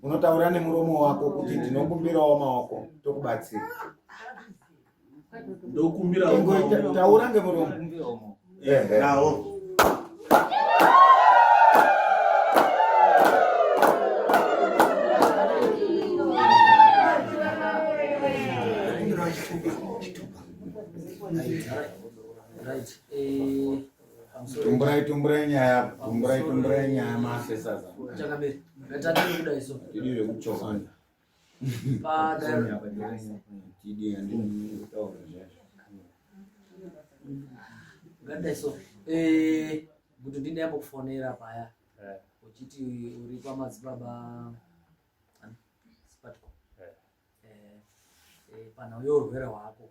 unotaura nemuromo wako kuti ndinokumbirawo maoko tokubatsira. Ndokumbirawo taura ngemuromo. Nawo. Tumburai nyaya masesaza. Chakabiri. Nataka kuda iso. Tidire kuchoka. Pada. Tidire ndini utaura zvazvo. Gada iso. Kuti ndine yapo kufonera paya. Uchiti uri kwa madzibaba Spatco. Pana uyorwere wako.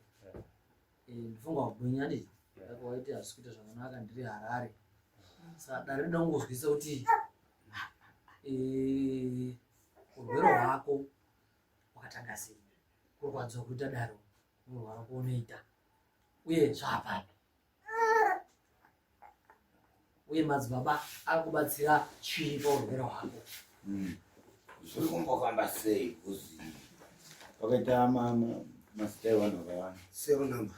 Ndifunga kugwinya ndi. Waiti asikuita zvakanaka ndiri Harare. Saka darida ungozwisa kuti urwere hwako wakatanga sei, kurwadza kuita daro urwara kuonoita uye zvapani, uye madzibaba akubatsira chii paurwere hwako. Zviri kumbofamba sei kuzi wakaita masitai vanhu vakawanda 7 number.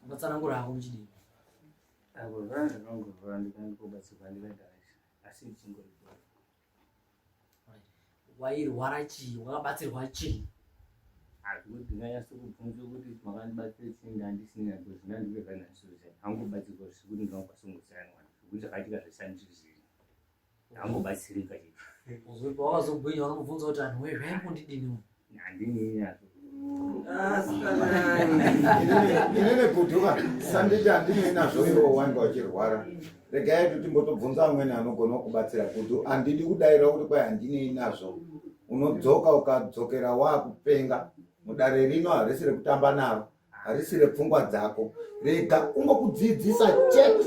Ungatsanangura hako muchidini. Wairwara chii? Wakabatsirwa chii? Wakazogwinya unomubvunza kuti anhu wee zvaimbondidini? inene kutuka sanditi handine nazvo iwo wanga wachirwara. Regai kuti timbotobvunza amweni anogona kubatsira kuti handidi kudaira kuti kwai handinei nazvo. Unodzoka ukadzokera wakupenga mudare rino harisi rekutamba naro, harisi repfungwa dzako. Rega ungokudzidzisa chete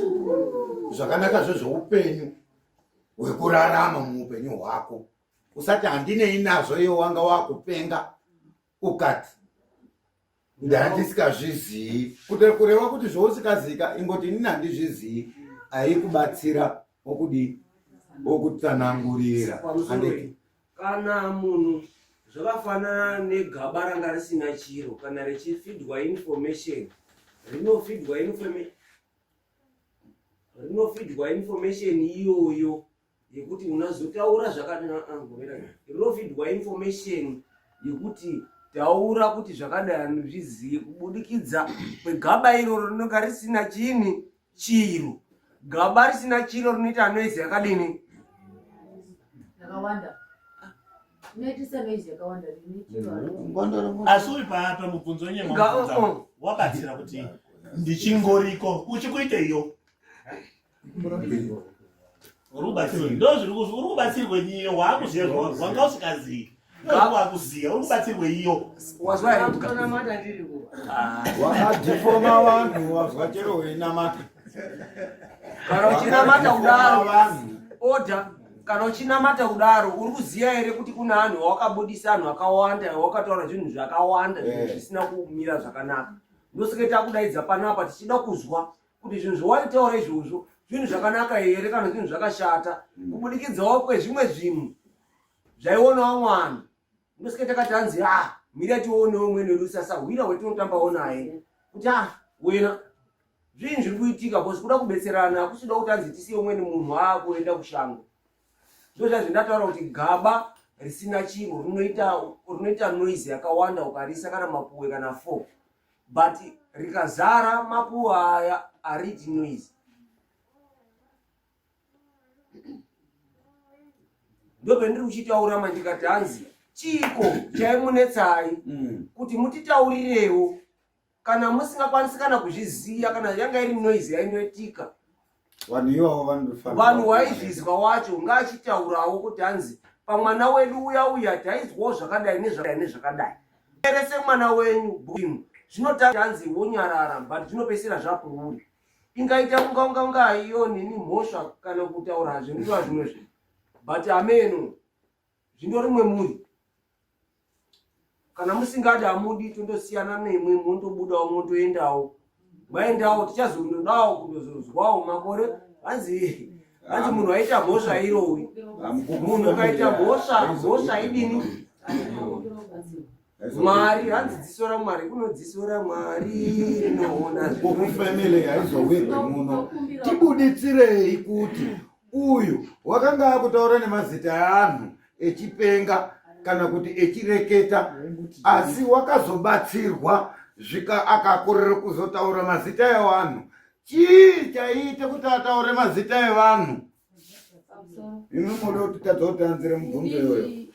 zvakanaka zvezveupenyu hwekurarama muupenyu hwako. Usati handinei nazvo iwo wanga wakupenga ukati ndandisikazvizii. Kureva kuti zvousikazika ingoti nini handizvizii haikubatsira okudi okutsanangurira. Kana munhu zvakafanana negaba ranga risina chiro kana richifidwa information rinofidwa information iyoyo yekuti unazotaura rinofidwa information yekuti taura kuti zvakadai anozviziye kubudikidza kwegaba iroro rinonga risina chini chiro. Gaba risina chiro rinoita noise yakadini yakawanda. Unoitisa noise yakawanda asi uri paapa mubvunzo wenyema wabatsira kuti ndichingoriko uchikuiteiyo urubatsiri ndozviri urubatsirwe niyo waakuziva wanga usikazii wakuziya urubatsirwe iyo wazvakanamata ndiriko wakadhifoma vanhu wazva chero weinamata. Kana uchinamata kudaro oda, kana uchinamata kudaro uri kuziya here kuti kuna anhu wakabudisa anhu akawanda wakataura zvinhu zvakawanda zvisina kumira zvakanaka. Ndosaka takudaidza panapa tichida kuzwa kuti zvinhu zvawaitaura izvozvo zvinhu zvakanaka here kana zvinhu zvakashata kubudikidzawo kwezvimwe zvinhu zvaionawo mwana. Ndosaka takati hanzi mira tionewo umweni rusasa hwira hwetinotamba naye kuti wena zvinhu zviri kuitika kosi kuda kubetserana hakusida kuti hanzi tisiye umweni munhu akuenda kushango. Ndozvazvindataura kuti gaba risina chiro rinoita noise yakawanda ukarisa kana mapuwe kana 4, but rikazara mapuwe aya hariti noise. Ndopendiri kuchitaura mandikati hanzi chiko chaimunetsai kuti mutitaurirewo kana musingakwanisi kana kuzviziya kana yanga iri noise yainoitika. Vanhu waizvizwa wacho ngaachitaurawo kuti hanzi pamwana wedu uya taizwawo zvakadai nezvakadai. Erese mwana wenyu zvinotanga hanzi wonyarara but zvinopesera zvapururi. Ingaita unga iyo nini mhosva kana kutaura zvinhu zvimwe but ameno zvindori rimwe muri. kana musingadi amudi tondosiyana nemwe mondobudawo mondoendawo maendawo tichazondodawo kundozozwawo makore hanzi munhu aita mhosva irowi munhu akaita mhosva idini Mwari hanzi dziso raMwari kunodziso raMwari rinoona kufamily haizowirwi muno. Tibuditsirei kuti uyu wakanga akutaura nemazita eanhu echipenga kana kuti echireketa, asi wakazobatsirwa zvika akakorera kuzotaura mazita evanhu. Chii chaiite kuti ataure mazita evanhu? Imi munoda kuti tadzotanzire mubvunzo iyoyo.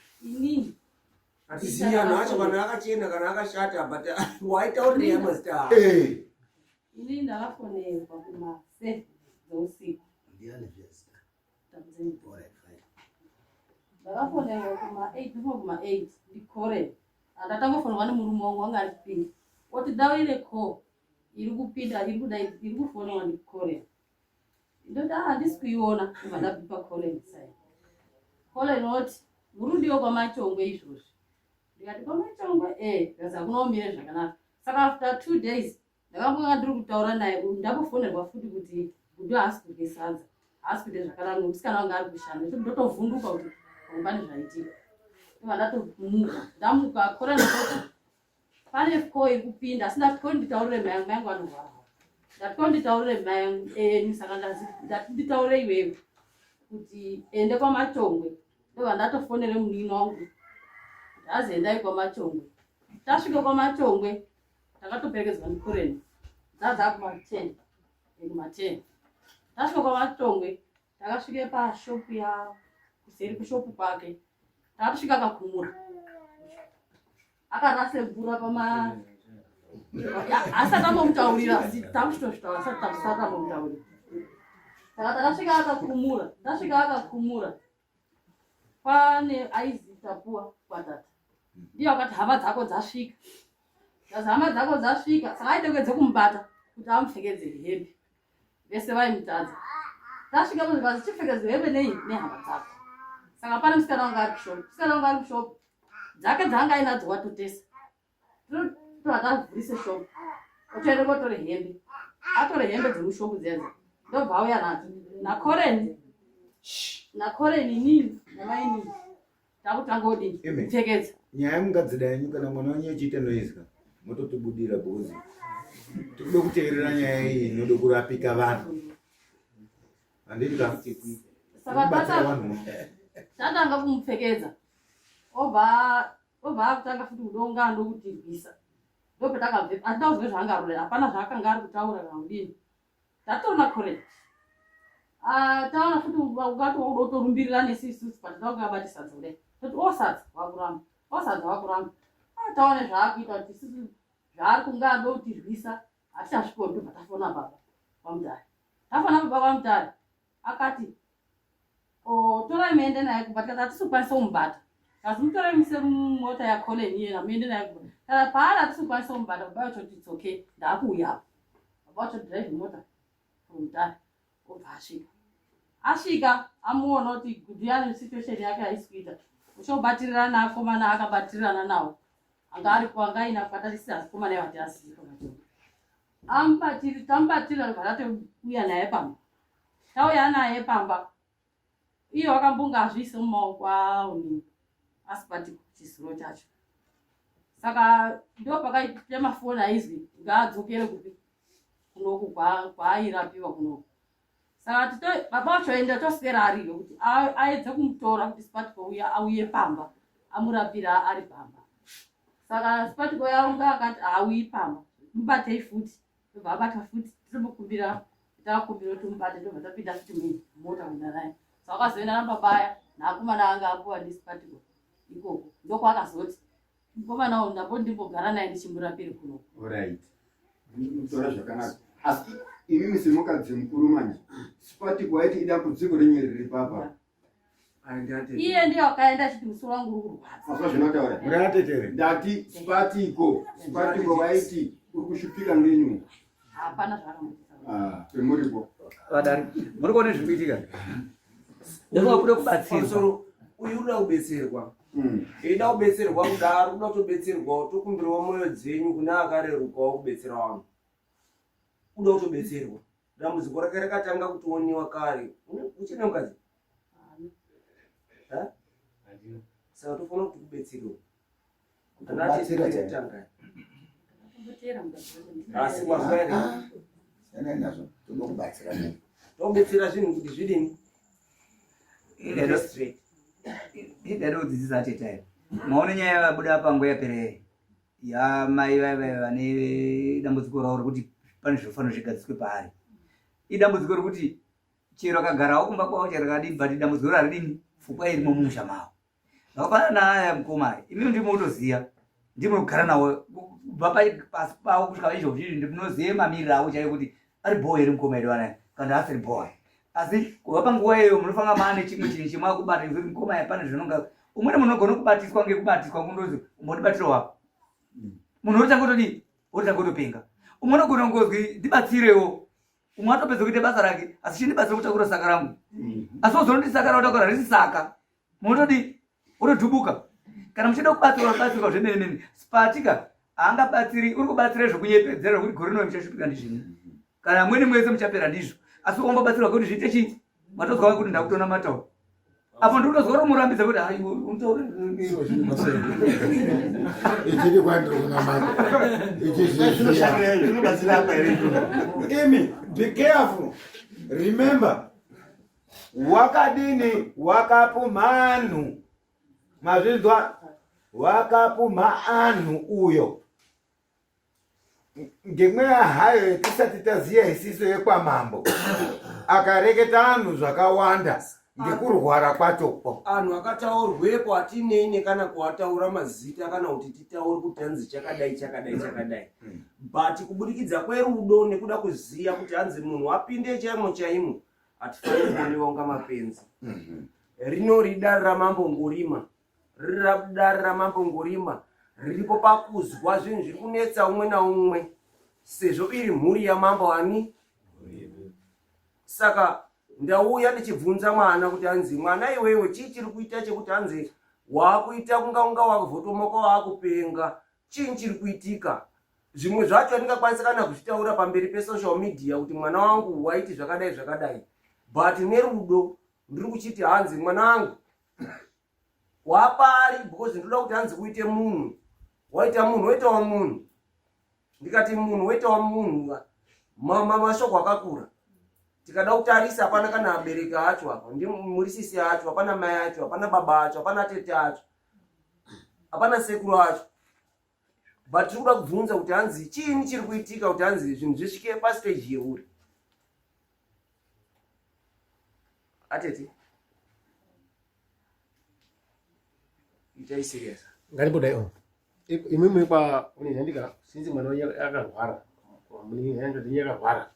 atiziya nacho kana akachena kana akashata but waitaurira mazita Ini ndakafonerwa kuma 7 dzeusiku. Ndakafonerwa kuma 8 ndikore. Andatangofonerwa nemurume wangu wanga ari kupinda. Oti daurire call iri kupinda iri kufonerwa ndikore. Ndoti handisi kuiona kubva ndabipa call inside. Call inoti murudiwo kwamachongwe izvozvi. Ndikati kwamachongwe kaza kunomire zvakanaka. Saka after 2 days ndakambonga ndiri kutaura naye ndakufonerwa futi kuti kuti haasi kudye sadza, haasi kudye zvakanaka, musikana wanga ari kushanda. Ndotovhunduka kuti pane zvaitika. Iva ndatomuka ndamuka kora ndakoti pane call iri kupinda, asi ndati nditaurire mai yangu anorwara. Ndati nditaurire mai yangu saka ndati nditaure iwewe kuti ende kwamachongwe. Ndova ndatofonere munini wangu kuti azoendai kwamachongwe. Tasvika kwamachongwe takatoperekedzwa ndikoreni dzadza kuma10 kuma10. Tasvika kwamachongwe takasvike pashopu yavo kuseri kushopu kwake. Takasvika akakumura akarase mvura pama asati ambomutaurira takuchitosvitaura asati takusati ambomutaurira. Saka takasvika akakumura. Tasvika akakumura pane aizi tapuwa kwatata ndiye wakati hama dzako dzasvika. Hama dzako dzasvika saka aite kwedze kumubata kuti amupfekedze hembe. Vese vaimutadza. Tasvika muzvikazi chipfekedzwe hembe nehama dzako. Saka pane musikana wanga ari kushopu. Musikana wanga ari kushopu dzake dzanga ainadzo watotesa. Totavhurise shopu otoende kotore hembe. Atore hembe dzemushopu dzenza ndobva auya nadzo nakoreni nini namainini takutanga odini kupfekedza. Nyaya mungadzida yenyu kana mwana wenyu echiite noizwa mototibudira bhuzi. Tinoda kuteerera nyaya iyi inoda kurapika vanhu. Handika saka tatanga kumupfekedza obva akutanga futi kudonga ndokutirwisa. Ndopatakabve handinazwe zvaangarorera, hapana zvaakanga ari kutaura kana kudini. Tatoona koreni taona futi ungati wauda kutorumbirira nesisusu but ndakungabata kudai toti osadza wakuramba taone zvaakuita kuti isusu zvaari kunge ado kutirwisa hatichasvikoni. Tobva tafona baba kwamutare. Tafona baba kwamutare akati torai muende naye kuba tikati hatisi kukwanisa kumubata. Kazi mutorai muise mumota yakoreni iyena muende naye kuba. Kana paari hatisi kukwanisa kumubata baba vachoti it's okay ndaakuuya. Baba vacho drive mota kumutare obva asvika amuona kuti gudhuyani situation yake haisi kuita. Uchobatirira naakomana akabatirirana nawo anga aripo anga aina kukatarisa asikomana ivati asizi pamatoro. Tamubatirira ndobva tatouya naye pamba. Tauya naye pamba iye wakambonga azviise mumaoko aunini asipati chisiro chacho. Saka ndo pakaita mafoni aizwi ngaadzokere kupi kunoku kwaairapiwa kunoku. Saka baba vacho enda toswera ariyo kuti aedze kumutora kuti sipatiko uya auye pamba amurapira ari pamba. Saka sipatiko yaunga akati auyi pamba mubatei futi. Ndobva abata futi tinomukumbira kuti mubate ndobva tapinda futi mumota kuenda naye. Saka akazoenda nambabaya naakomana anga apuwa ndisipatiko ikoko ndokwakazoti mukomana uyu ndambombogara naye ndichimurapire kunoku. Alright. Mutora zvakanaka. Asi imimi semukadzi mukuru manje sipatiko waiti idambudziko renyu riri papa. Iye ndiye wakaenda achiti musoro wangu uri kurwadza. Maswa zvinotaura. muratetere Ndati sipatiko waiti uri kushupika ngenyu. Hapana zvakamuita. Pemuripo. Vadari muri kuona zviri kuitika. Ndinoda kuda kubatsirwa. Uyu unoda kubetserwa eida kubetserwa kudaro uda kutobetserwawo tokumbirawo mwoyo dzenyu kune akarerukawo kubetsera vanhu uda kutobetserwa dambudziko rake rakatanga kutioniwa kare uchine mukadzi saka tofanira kuti kubetserwa anatitanga asi kwazoere tobetsera zvinhu kuti zvidini idada kudzidzisa atetayo maone nyaya yabuda pango yapere yamai vane dambudziko ravo rekuti pane zvifaniro zvigadziswe paari idambudziko rekuti chero akagarawo kumba kwavo chero kadii but dambudziko raridini pfungwa irimo mumusha mavo zvakafanana naaya mukoma imimi ndimotoziya ndimunogara nawo kubva pasi pavo kusvika izvozvizvi ndinozive mamiriro avo chaivo kuti ari bhoy here mukoma edu anaya kana asiri bhoy asi kuva panguva iyoyo munofanira maane chimwe chinhu chimwakubata kuti mukoma pane zvinonga umweni munhu unogona kubatiswa ngekubatiswa kundozi umbotibatira wapo munhu otangotodii otangotopenga umwe unogona kungozwi ndibatsirewo umwe atopedza kuita basa rake asi chindibatsira kutakura saka rangu asi ozonoti saka rautakura risi saka munotodii otodhubuka kana muchida kubatsirwa batsirwa zvemene mene spatika haangabatsiri uri kubatsira zvekunyepedzera kuti gore rino muchashupika ndizvini kana amweni mwese muchapera ndizvo asi wambabatsirwa kuti zviite chii matozwa kuti ndakutona matauro apo ndikutozwa kuti murambidza kuti hai untaure ichiri kwandiri kunamata zvinobatsira apa here imi be careful remember wakadini wakapuma anhu mazvinzwa wakapuma anhu uyo ngemweya hayo tisati taziya isiso yekwamambo akareketa anhu zvakawanda ngekurwara kwachokwo anhu akataurwepo hatinei kana kuataura mazita kana kuti titaure kuti hanzi chakadai chakadai chakadai but kubudikidza kwerudo nekuda kuziya kuti hanzi munhu apinde chaimo chaimo hatifaniri kuoniwa unga mapenzi rino ridari ramambongorima riradari ramambongorima riripo pakuzwa zvinhu zviri kunetsa umwe naumwe sezvo iri mhuri yamambo ani saka ndauya ndichibvunza mwana kuti hanzi mwana iwewe chii chiri kuita chekuti hanzi waakuita kunga wavhotomoka waakupenga chii chiri kuitika zvimwe zvacho ndingakwanisa kana kuzvitaura pamberi pesocial media kuti mwana wangu waiti zvakadai zvakadai but nerudo ndiri kuchiti hanzi mwana wangu wapari because ndoda kuti hanzi uite munhu waita munhu waitawo munhu ndikati munhu waitawo munhu mashoko akakura tikada kutarisa hapana kana abereki acho apa ndi murisisi acho hapana mai acho hapana baba acho hapana tete acho hapana sekuru acho but tikuda kubvunza kuti hanzi chiini chiri kuitika kuti hanzi zvinhu zvisvike pastage yeuri atete itai serious ngaribodai imimi kwa unihandika sinzi mwana yakarwara muni handoti yakarwara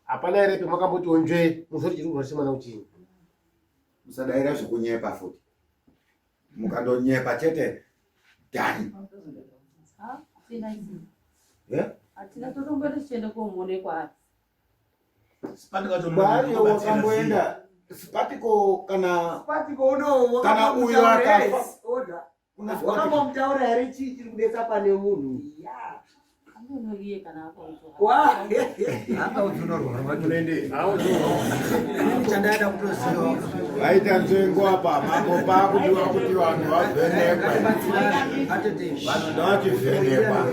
hapana here pemakamboti onjwe musoti chiri kurwarisa mwana uchini musadaira zvekunyepa futi mukandonyepa chete dani hatina totomboti tichiende komuone kwaari kwaariyo wakamboenda spatiko kana uyo akafa wakambomutaura here chii chiri kudetsa pane munhu anonoiye kana chandaenda kutoziva vaita nzvengo apa mambo pakudiwa kuti vanhu vavhenekwe vanoda vachivhenekwa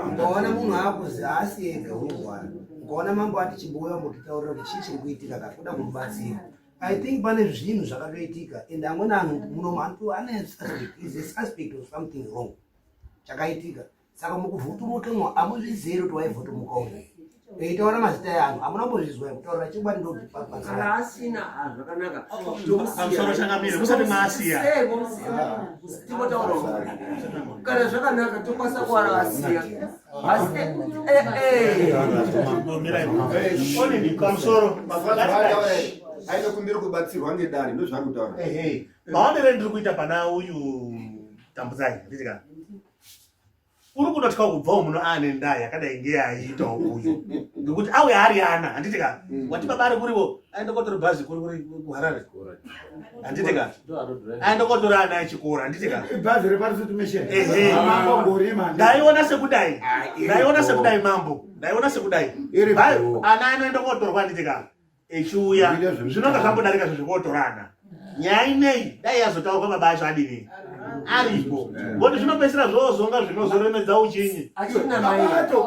ukaona munhu akuzi asi ega unorwara ukaona mambo ati chibuya mutitaurira kuti chii chiri kuitika kakuda kumubatsira I think pane zvinhu zvakatoitika and amweni anhu munomantu ane suspect of something wrong chakaitika saka mukuvhutumukemwo amuzvizivi kuti waivhutumuka uyu eitaura mazita eanhu hamuna mbozvizwa kutaurira chibwani kana asina zvakanaka pamusoro changamire musati maasiya timotaura kana zvakanaka tokwanisa kuvarasiya asi pamusoro aine kumbiri kubatsirwa ngedare ndozvaari kutaura maonere ndiri kuita pana uyu tambudzai nditika uri kutotya kubvawo muno ane ndaa yakadai ngeyaitawo uyu ngekuti auya ari ana handitika wati baba ari kuriwo aenda kotora bhazi kuri kuharare handitika aenda kotora ana echikora handitika Bhazi reparusuti mission. ndaiona sekudai mambo ndaiona sekudai ana anoenda kotorwa handitika echiuya zvinonga zvambodarika zvezvekotorana nyaya inei dai yazotaurwa baba acho adini aripo ngoti zvinopedzisira zvozonga zvinozoremedza uchinyi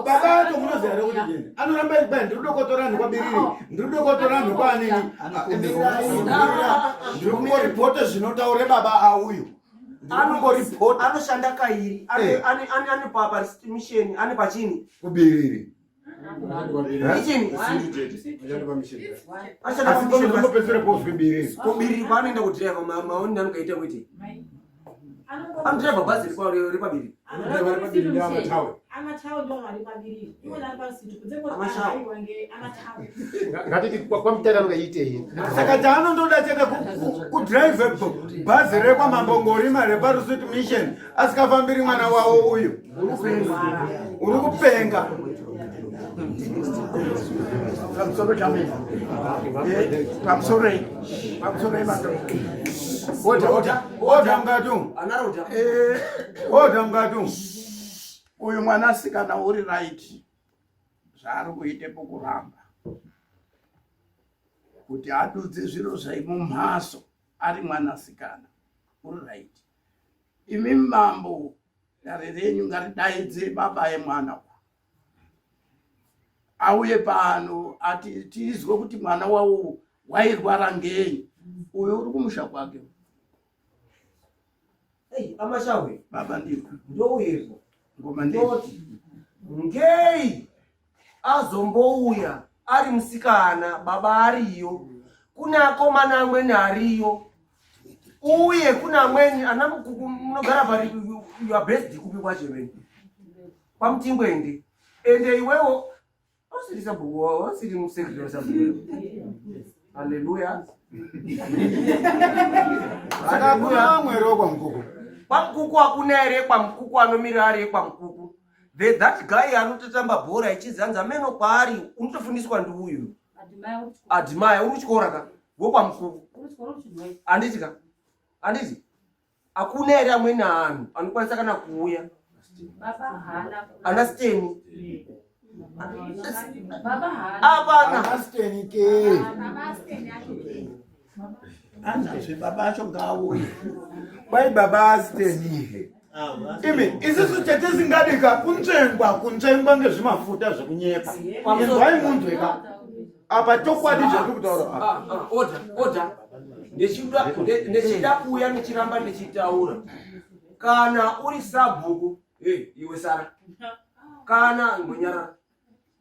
babato munoziva rekuti jeni anoramba ibai ndiridokotora nhu kwabiriri ndiridokotora nhu kwanini ndiri kungoripota zvinotaure baba auyu anoshanda kairi ane paparisitimisheni ane pachini kubiriri ichini asimbopedzere pozvibiriri kubiriri paanoenda kudhiraivha maoni anokaita kuti anodhiraivha bhazi repabiri ngatiti kwamutara ungaitei saka chaanondoda chete kudhiraivhe bhazi rekwamambongorima reparusuti mission asikafambiri mwana wavo uyu uri kupenga Oda mngatu uyu mwanasikana uri right zvaari kuite pokuramba kuti adudze zviro zvaimumhaso ari mwanasikana uri right. Imi mambo dare renyu ngaridaidze baba emwana auye pano ati tizwe kuti mwana wawo wairwara ngei. Uyu uri kumusha kwake amashawe baba ndiko ndouyepo ngoma ndiko ngei azombouya ari musikana baba ariyo kuna akomana amweni ariyo uye kuna amweni ana munogara pari your best kupi kwachemeni pamutingwende ende iwewo osiri sabhuku osiri musekretary sabhuku haleluya saka kuna mwere kwamkuku kwamkuku hakuna ere kwamkuku anomira ari kwamkuku that guy anototamba bhora echizanza meno kwaari unotofundiswa ndiuyu adhimaya uri kuchikora ka wokwamkuku handitika handiti hakuna ere amweni anhu anokwanisa kana kuuya ana steni apana steni ke anazve baba acho ngaauye kwai baba astenihe imi isisu chetisingadika kuntsvengwa ngezvimafuta zvekunyepa inzwai munzweka apa chokwadi zviri kutaura oda ndechida kuuya ndichiramba ndichitaura kana uri sabhuku iwe sara kana ngonyara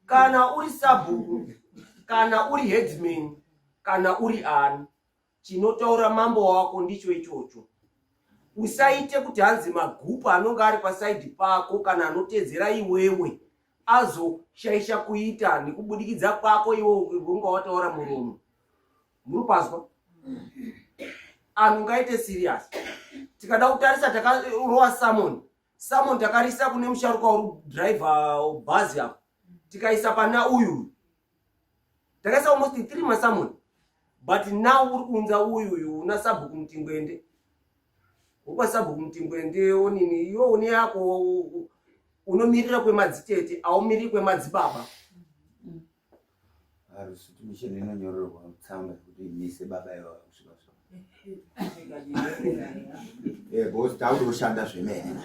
kana uri sabhuku kana uri headman kana uri ani chinotaura mambo wako ndicho ichocho. Usaite kuti hanzi magupa anonga ari pasaidi pako kana anotedzera iwewe azoshaisha kuita nekubudikidza kwako iwe unga wataura muromo. Murupazwa anhu ngaite serious. Tikada kutarisa takarowa Samon takarisa kune musharuka uri driver bhazi apo tikaisa pana uyu takaisa almost 3 masamon. But now uri kunza uyu una sabhuku mutingwende upa sabhuku mutingwende onini iwo une yako unomirira kwemadzitete aumiriri kwemadzibaba. Arusuti mission inonyorerwa mutsamba kuti mise baba iwa kusvika boss tauri ushanda zvemene.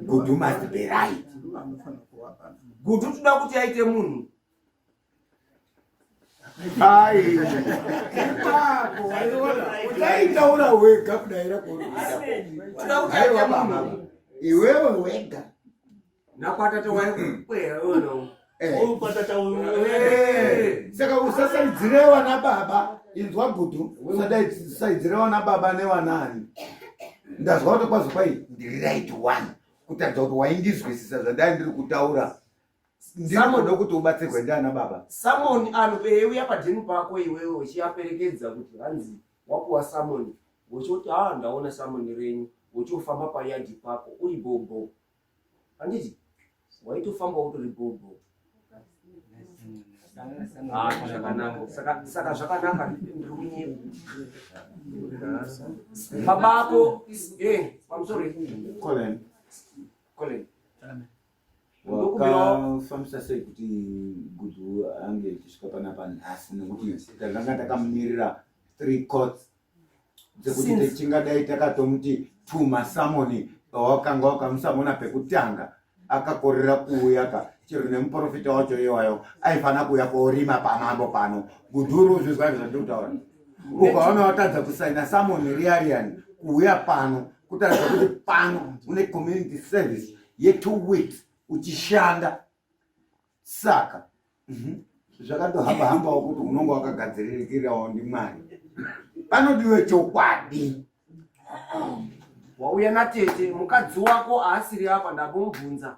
Good must be right. Good toda kuti aite munhu. Ai. Utaitaura wega kudaira kurusa. Toda kuti aite munhu. Iwewe wega. Nakwatata waikweya ono. Saka usasaidzire wana baba inzwa gudu usasaidzire wana baba newanani ndazwa kuti kwazi kwai ndiri right one kutadza kuti waindizwisisa zvandai ndiri kutaura ndinoda kuti ubatsirwe ndiana baba. Samoni anhu eiuya padheni pako iwewe uchiaperekedza kuti hanzi wapuwa Samoni wochoti ndaona Samoni renyu wochofamba payadhi pako uri bobo handiti waitofamba utori bobo. Saka zvakanaka ndiri kunyima. Baba ako pamusoro Colin ndokubirawo wakafambisa sei kuti Gudu ange ichisvika panapa nhasi, nekuti takanga takamumirira 3 courts dzekuti tichingadai takatomuti Tuma Samoni wakanga wakamusamona pekutanga akakorera kuuya chero nemuprofita wacho iwayo aifana kuuya korima pamambo pano. Guduru uzvizwa zvandikutaura ukaona watadza kusaina Samoni Riarian kuuya pano kutaridza kuti pano une community service ye2 weeks uchishanda. Saka zvakatohamba-hambawo kuti unonga wakagadziririkirawo ndi Mwari. Panodiwe chokwadi. wauya natete mukadzi wako haasiri apa ndambomubvunza.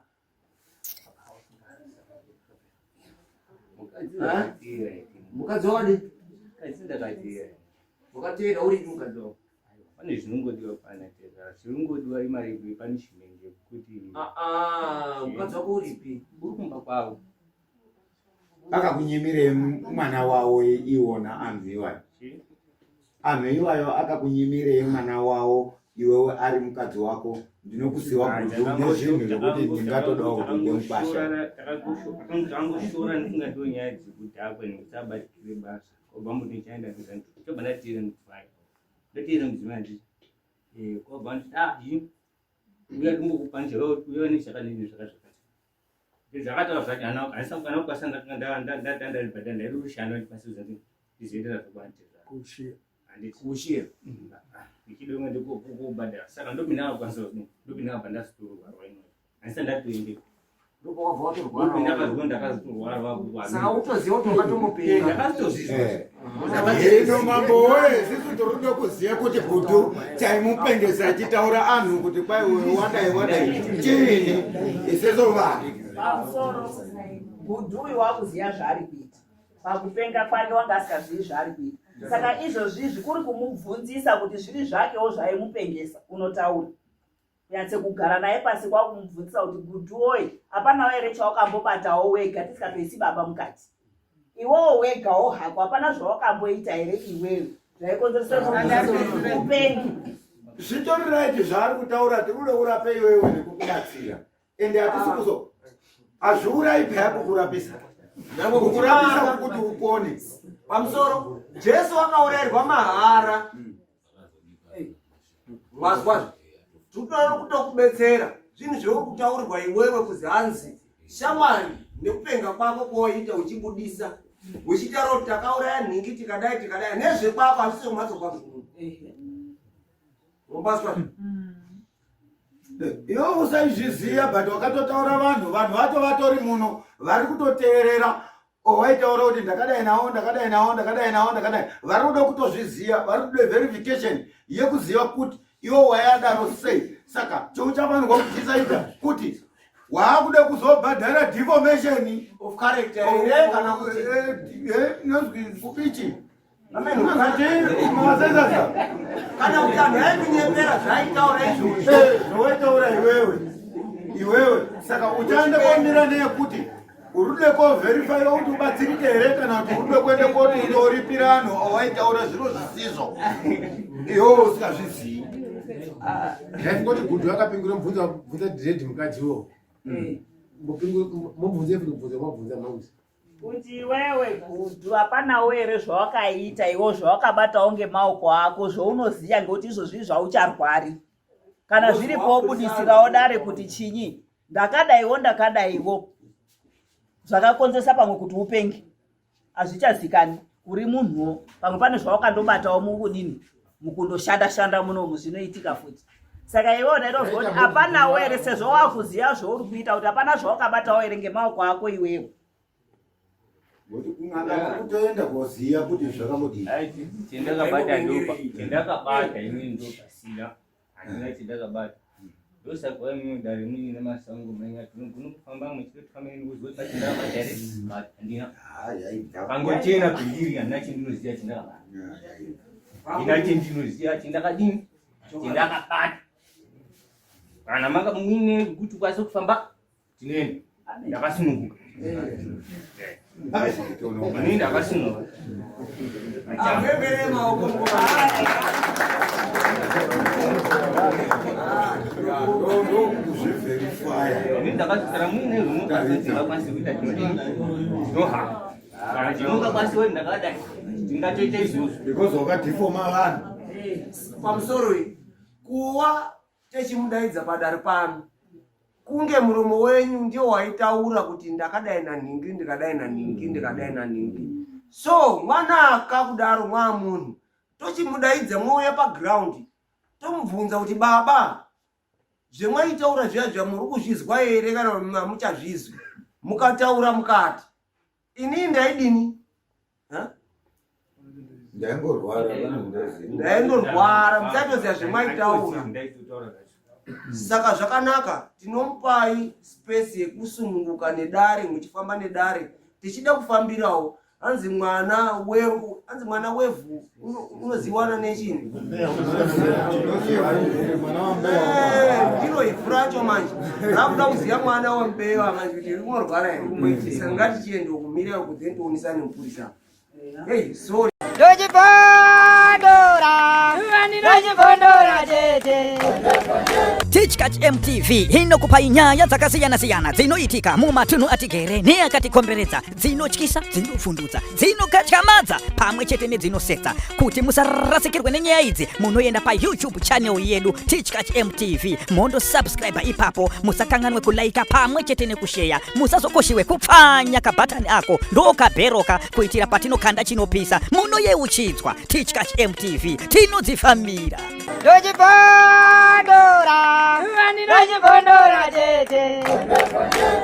Mukadzi wakadi wakateera uri mukadzi wako pane zvinongodiwa panatera zvinongodiwa imari yepunishment yekuti mukadzi wako uripi? uri kumba kwavo Akakunyimirei mwana wawo iwona anhu iwayo? Anhu iwayo akakunyimirei mwana wawo iwewe ari mukadzi wako? Ndinokuziva kuti nezvinhu zvekuti ndingatodawo kuti ndemukwasha. tangoshora ndingatoo nyaya dzekudhakwa nekusabatikire basa kwabva muti chaenda tobva ndatire mufai ndatire mudzimai kwabva nditi uya timbokupanisha uya nezvakanini zvakazvakati zvakataura zvati haisakwana kwasanga ndatandalibhadha ndairi kushanda ndipasiuza ndizoendera zvokuandira kushira ndichidonga ndikubhadhara saka ndopinda akakwanisa ndopinda akabva ndasitorwa haisa ndatoendeka saka utoziva kuti wakatombopenga. Ino mambo we sisi toroda kuziva kuti Gudu taimupengesa achitaura anhu kuti kwai wadai chini iseso vanhu. Gudu uyu wakuziva zvaari kuita pakupenga kwake wanga asingazivi zvaari kuita. Saka izvozvi kuri kumubvunzisa kuti zviri zvakewo zvaimupengesa unotaura. Nyatse kugara naye pasi kwakumubvunzisa kuti Gudu oye hapana ere chawakambobatawo wega tisikatoisi baba mukati. Iwowo wegawo hako hapana zvawakamboita ere iwewe zvaikonzeresa upengi. Zvitori right zvaari kutaura tirikude kurape iwewe nekukubatsira. Ende hatisi kuzo hazviurayi peya kukurapisa. Kukurapisa kuti upone. Pamusoro Jesu akaurayirwa mahara. Wazwa tutoda kutokubetsera zvinhu zviri kutaurirwa iwewe kuzi hanzi shamwari nekupenga kwako kwoita uchibudisa uchitaura kuti takauraya nhingi tikadai nezvekwako hazvisi kumhatso kwako. Unombazwa iwe usaizviziva but wakatotaura vanhu vacho vatori muno vari kutoteerera waitaura kuti ndakadai nawo vari kuda kutozviziva, vari kuda verification yekuziva kuti iwe wayadaro sei. Saka chouchafanirwa kuchisaita kuti waakuda kuzobhadhara deformation of character ere kana kuti nozwi speech kana kuti anhu aikunyepera zvaitaura izvozvo zvowaitaura iwewe. Saka uchaenda komira neyekuti urude koverify kuti ubatsirike here kana kuti urude kuende koti unoripira anhu awaitaura zviro zvisizvo iwewe usingazvizivi. Ndatingoti Gudu akapingura mubvunza diredi mukadziwo mubvunze mabvunza mauzi kuti wewe Gudu hapanawo ere zvawakaita iwo zvawakabatawo ngemaoko ako zvaunoziya ngekuti izvozvi zvaucharwari kana zviripo wobudisirawo dare kuti chinyi ndakadaiwo zvakakonzesa pamwe kuti upenge hazvichazikani uri munhuwo pamwe pane zvawakandobatawo mukudini mukundoshanda munomu zvinoitika futi. Saka iwe unaitozwa kuti hapanawo ere sezvo wakuziva zvauri kuita kuti hapana zvawakabatawo ere ngemaoko ako iwewe. Kutoenda koziva kuti zvakambodini. Chendakabata imwe ndopasina handina chendakabata ndosaka waimudare muine masango manya kunofamba muchitofamba nekuzoti chendakabata ere handina pangochena kwendiri handina chendinoziva chendakabata ndina chendinoziva chendakadini chendakabata kana maka muine kuti kwase kufamba tinoenda ndakasununguka ini ndakasununguka ini ndakasara muine zvinokwanisa kuita noha kana chinongakwanisiwa ndakadai ndingatoita izvozvo because wakadhifoma vanhu pamusoro kuwa techimudaidza padare pano kunge muromo wenyu ndio waitaura kuti ndakadai nanhingi ndikadai nanhingi ndikadai nanhingi. So mwana akakudaro mwamunhu tochimudaidza mouya paground tomubvunza kuti baba zvemwaitaura zviya muri kuzvizwa here kana muchazvizwa, mukataura mukati ini ndaidini ndaingorwara musatoziva zvemwaitaura. Saka zvakanaka tinomupai space yekusununguka nedare, muchifamba nedare tichida kufambirawo. Hanzi mwana wevhu unoziwana nechini ndiro ivhu racho manje rakuda kuziva mwana wembewa manje kuti rinorwara here. Saka ngatichienda kumira kudze ndionisane mupurisa. Hey, sorry. Teachcatch MTV inokupa nyaya dzakasiyana-siyana dzinoitika mumatunhu atigere neakatikomberedza, dzinotyisa, dzinofundutsa, dzinokatyamadza pamwe chete nedzinosetsa. Kuti musarasikirwe nenyaya idzi munoenda pa YouTube channel yedu Teachcatch MTV mondo subscribe ipapo, musakanganwe kulaika pamwe chete nekushare, musazokoshiwe kupfanya kabhatani ako ndokabheroka kuitira patinokanda chinopisa munoyeuchidzwa. Teachcatch MTV tinodzifamira. Dojibondora, dojibondora tete.